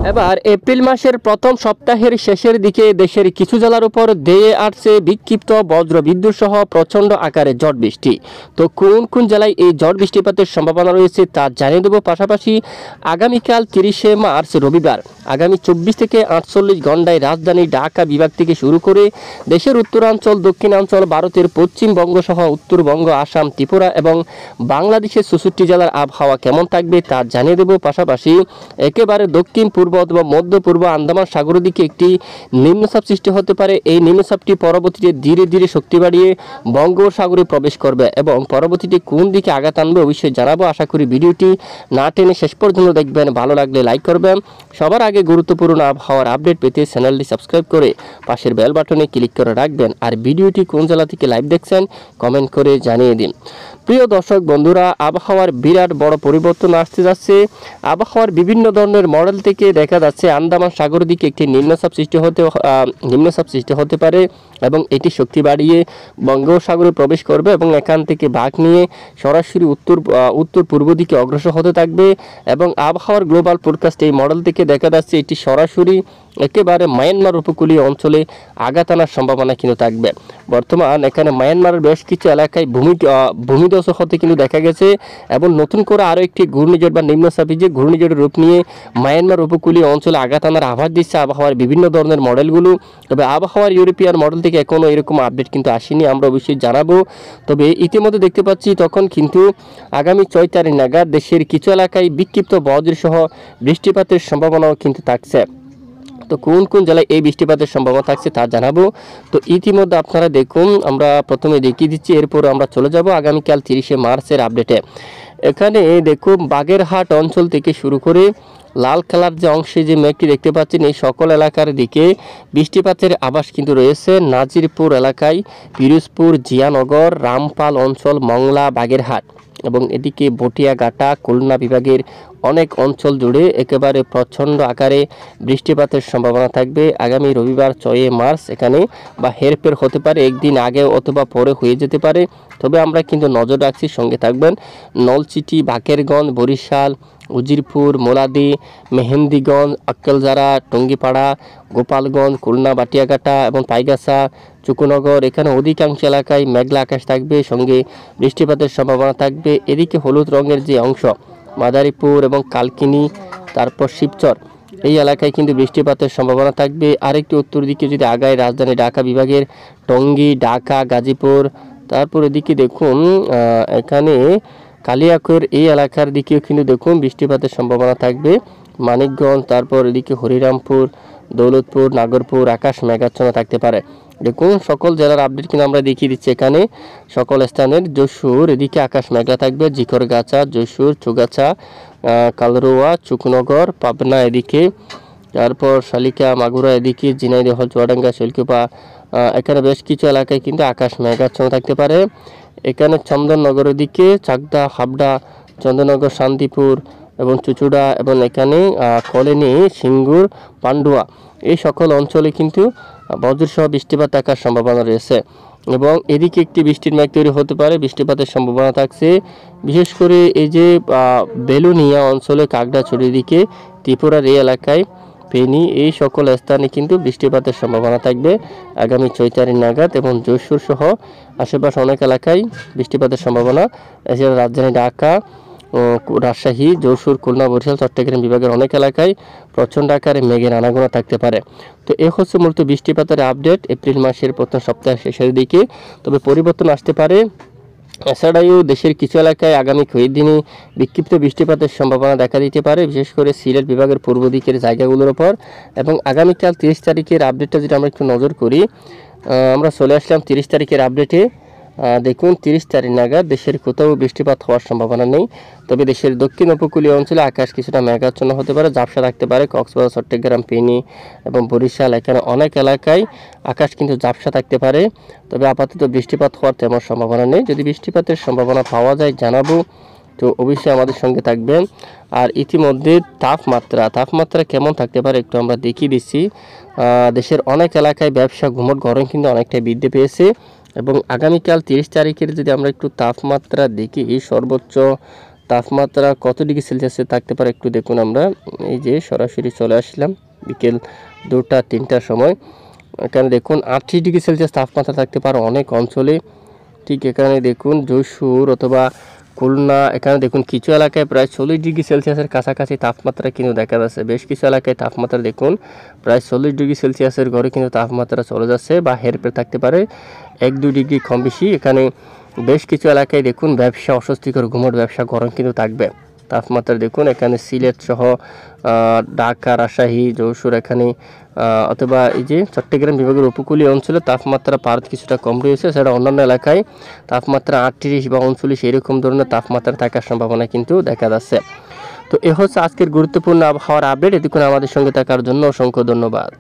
এবার এপ্রিল মাসের প্রথম সপ্তাহের শেষের দিকে দেশের কিছু জেলার উপর ধেয়ে আসছে বিক্ষিপ্ত বজ্রবিদ্যুৎ সহ প্রচণ্ড আকারে ঝড় বৃষ্টি। তো কোন কোন জেলায় এই ঝড় বৃষ্টিপাতের সম্ভাবনা রয়েছে তা জানিয়ে দেব। পাশাপাশি আগামীকাল 30শে মার্চ রবিবার আগামী 24 থেকে 48 ঘন্টায় রাজধানী ঢাকা বিভাগ থেকে শুরু করে দেশের উত্তরাঞ্চল, দক্ষিণাঞ্চল, ভারতের পশ্চিমবঙ্গ সহ উত্তরবঙ্গ, আসাম, ত্রিপুরা এবং বাংলাদেশের 64 জেলার আবহাওয়া কেমন থাকবে তা জানিয়ে দেব। পাশাপাশি একেবারে দক্ষিণ পূর্ব অথবা মধ্য পূর্ব আন্দামান সাগরের দিকে একটি নিম্নচাপ সৃষ্টি হতে পারে। এই নিম্নচাপটি পরবর্তীতে ধীরে ধীরে শক্তি বাড়িয়ে বঙ্গোপসাগরে প্রবেশ করবে এবং পরবর্তীতে কোন দিকে আঘাত আনবে অবশ্যই জানাবো। আশা করি ভিডিওটি না টেনে শেষ পর্যন্ত দেখবেন। ভালো লাগলে লাইক করবেন। সবার আগে গুরুত্বপূর্ণ আবহাওয়ার আপডেট পেতে চ্যানেলটি সাবস্ক্রাইব করে পাশের বেল বাটনে ক্লিক করে রাখবেন। আর ভিডিওটি কোন জেলা থেকে লাইভ দেখছেন কমেন্ট করে জানিয়ে দিন। প্রিয় দর্শক বন্ধুরা, আবহাওয়ার বিরাট বড় পরিবর্তন আসতে যাচ্ছে। আবহাওয়ার বিভিন্ন ধরনের মডেল থেকে দেখা যাচ্ছে আন্দামান সাগরের দিকে একটি নিম্নচাপ সৃষ্টি হতে পারে এবং এটি শক্তি বাড়িয়ে বঙ্গোপসাগরে প্রবেশ করবে এবং এখান থেকে বাঁক নিয়ে সরাসরি উত্তর পূর্ব দিকে অগ্রসর হতে থাকবে। এবং আবহাওয়ার গ্লোবাল ফোরকাস্ট এই মডেল থেকে দেখা যাচ্ছে এটি সরাসরি একেবারে মায়ানমার উপকূলীয় অঞ্চলে আঘাত আনার সম্ভাবনা কিন্তু থাকবে। বর্তমান এখানে মায়ানমারের বেশ কিছু এলাকায় ভূমিধস হতে কিন্তু দেখা গেছে এবং নতুন করে আরও একটি ঘূর্ণিঝড় বা নিম্নচাপী যে ঘূর্ণিঝড়ের রূপ নিয়ে মায়ানমার উপকূলীয় অঞ্চলে আঘাত আনার আভাস দিচ্ছে আবহাওয়ার বিভিন্ন ধরনের মডেলগুলো। তবে আবহাওয়ার ইউরোপিয়ান মডেল থেকে এখনও এরকম আপডেট কিন্তু আসেনি, আমরা অবশ্যই জানাবো। তবে ইতিমধ্যে দেখতে পাচ্ছি তখন কিন্তু আগামী 6 তারিখ নাগাদ দেশের কিছু এলাকায় বিক্ষিপ্ত বজ্র সহ বৃষ্টিপাতের সম্ভাবনাও কিন্তু থাকছে। তো কোন কোন জেলায় এই বৃষ্টিপাতের সম্ভাবনা থাকছে তা জানাবো। তো ইতিমধ্যে আপনারা দেখুন, আমরা প্রথমে দেখিয়ে দিচ্ছি, এরপর আমরা চলে যাব আগামীকাল 30শে মার্চের আপডেটে। এখানে দেখুন বাগেরহাট অঞ্চল থেকে শুরু করে লাল কালার যে অংশে যে মেঘটি দেখতে পাচ্ছেন এই সকল এলাকার দিকে বৃষ্টিপাতের আভাস কিন্তু রয়েছে। নাজিরপুর এলাকায়, পিরোজপুর, জিয়ানগর, রামপাল অঞ্চল, মংলা, বাগেরহাট এবং এদিকে বটিয়াঘাটা, খুলনা বিভাগের অনেক অঞ্চল জুড়ে একেবারে প্রচণ্ড আকারে বৃষ্টিপাতের সম্ভাবনা থাকবে আগামী রবিবার 6 মার্চ। এখানে বা হেরফের হতে পারে, একদিন আগে অথবা পরে হয়ে যেতে পারে। তবে আমরা কিন্তু নজর রাখছি, সঙ্গে থাকবেন। নলছিটি, বাকেরগঞ্জ, বরিশাল, উজিরপুর, মোলাদি, মেহেন্দিগঞ্জ, আক্কেলজারা, টঙ্গিপাড়া, গোপালগঞ্জ, খুলনা, বাটিয়াঘাটা এবং পাইগাছা, চুকুনগর এখানে অধিকাংশ এলাকায় মেঘলা আকাশ থাকবে, সঙ্গে বৃষ্টিপাতের সম্ভাবনা থাকবে। এদিকে হলুদ রঙের যে অংশ মাদারীপুর এবং কালকিনি, তারপর শিবচর এই এলাকায় কিন্তু বৃষ্টিপাতের সম্ভাবনা থাকবে। আরেকটু উত্তর দিকে যদি আগায় রাজধানী ঢাকা বিভাগের টঙ্গী, ঢাকা, গাজীপুর, তারপর এদিকে দেখুন এখানে কালিয়াকৈর এই এলাকার দিকেও কিন্তু দেখুন বৃষ্টিপাতের সম্ভাবনা থাকবে। মানিকগঞ্জ, তারপর এদিকে হরিরামপুর, দৌলতপুর, নাগরপুর আকাশ মেঘাচ্ছন্ন থাকতে পারে। দেখুন সকল জেলার আপডেট কিন্তু আমরা দেখিয়ে দিচ্ছি এখানে সকল স্থানের। যশোর এদিকে আকাশ মেঘলা থাকবে, জিকরগাছা, যশোর, চুগাছা, কালরোয়া, চুকনগর, পাবনা এদিকে, তারপর শালিকা, মাগুরা এদিকে, ঝিনাইদহ, চুয়াডাঙ্গা, শৈলকুপা এখানে বেশ কিছু এলাকায় কিন্তু আকাশ মেঘাচ্ছন্ন থাকতে পারে। এখানে চন্দননগরের দিকে চাকদা, হাবড়া, চন্দননগর, শান্তিপুর এবং চুচুড়া এবং এখানে কলোনি, সিঙ্গুর, পান্ডুয়া এই সকল অঞ্চলে কিন্তু বজ্রসহ বৃষ্টিপাত থাকার সম্ভাবনা রয়েছে এবং এদিকে একটি বৃষ্টির মেঘ তৈরি হতে পারে, বৃষ্টিপাতের সম্ভাবনা থাকছে। বিশেষ করে এই যে বেলুনিয়া অঞ্চলে, কাকড়াছড়ির দিকে, ত্রিপুরার এই এলাকায়, ফেনী এই সকল স্থানে কিন্তু বৃষ্টিপাতের সম্ভাবনা থাকবে আগামী 6 তারিখ নাগাদ এবং যশোর সহ আশেপাশে অনেক এলাকায় বৃষ্টিপাতের সম্ভাবনা। এছাড়া রাজধানী ঢাকা, রাজশাহী, যশোর, খুলনা, বরিশাল, চট্টগ্রাম বিভাগের অনেক এলাকায় প্রচণ্ড আকারে মেঘের আনাগোনা থাকতে পারে। তো এ হচ্ছে মূলত বৃষ্টিপাতের আপডেট এপ্রিল মাসের প্রথম সপ্তাহের শেষের দিকে। তবে পরিবর্তন আসতে পারে। এছাড়াও দেশের কিছু এলাকায় আগামী কয়েকদিনে বিক্ষিপ্ত বৃষ্টিপাতের সম্ভাবনা দেখা দিতে পারে, বিশেষ করে সিলেট বিভাগের পূর্ব দিকের জায়গাগুলোর ওপর। এবং আগামীকাল 30 তারিখের আপডেটটা যদি আমরা একটু নজর করি, আমরা চলে আসলাম 30 তারিখের আপডেটে। দেখুন 30 তারিখ নাগাদ দেশের কোথাও বৃষ্টিপাত হওয়ার সম্ভাবনা নেই। তবে দেশের দক্ষিণ উপকূলীয় অঞ্চলে আকাশ কিছুটা মেঘাচ্ছন্ন হতে পারে, ঝাপসা থাকতে পারে। কক্সবাজার, চট্টগ্রাম, ফেনী এবং বরিশাল এখানে অনেক এলাকায় আকাশ কিন্তু ঝাপসা থাকতে পারে। তবে আপাতত বৃষ্টিপাত হওয়ার তেমন সম্ভাবনা নেই। যদি বৃষ্টিপাতের সম্ভাবনা পাওয়া যায় জানাবো, তো অবশ্যই আমাদের সঙ্গে থাকবেন। আর ইতিমধ্যে তাপমাত্রা কেমন থাকতে পারে একটু আমরা দেখিয়ে দিচ্ছি। দেশের অনেক এলাকায় ব্যবসা ঘুমট গরম কিন্তু অনেকটাই বৃদ্ধি পেয়েছে এবং আগামীকাল 30 তারিখের যদি আমরা একটু তাপমাত্রা দেখি, সর্বোচ্চ তাপমাত্রা কত ডিগ্রি সেলসিয়াসে থাকতে পারে একটু দেখুন। আমরা এই যে সরাসরি চলে আসলাম বিকেল 2টা-3টার সময়। এখানে দেখুন 38 ডিগ্রি সেলসিয়াস তাপমাত্রা থাকতে পারে অনেক অঞ্চলে। ঠিক এখানে দেখুন যশোর অথবা খুলনা, এখানে দেখুন কিছু এলাকায় প্রায় 40 ডিগ্রি সেলসিয়াসের কাছাকাছি তাপমাত্রা কিন্তু দেখা যাচ্ছে। বেশ কিছু এলাকায় তাপমাত্রা দেখুন প্রায় 40 ডিগ্রি সেলসিয়াসের ঘরে কিন্তু তাপমাত্রা চলে যাচ্ছে বা হেরফের থাকতে পারে 1-2 ডিগ্রি কম বেশি। এখানে বেশ কিছু এলাকায় দেখুন ব্যবসা অস্বস্তিকর, ঘুমট ব্যবসা গরম কিন্তু থাকবে। তাপমাত্রা দেখুন এখানে সিলেট সহ ঢাকা, রাজশাহী, যশোর এখানে অথবা এই যে চট্টগ্রাম বিভাগের উপকূলীয় অঞ্চলে তাপমাত্রা পারদ কিছুটা কম রয়েছে। সেটা অন্যান্য এলাকায় তাপমাত্রা 38 বা 39 এরকম ধরনের তাপমাত্রা থাকার সম্ভাবনা কিন্তু দেখা যাচ্ছে। তো এ হচ্ছে আজকের গুরুত্বপূর্ণ আবহাওয়ার আপডেট। এতক্ষণ আমাদের সঙ্গে থাকার জন্য অসংখ্য ধন্যবাদ।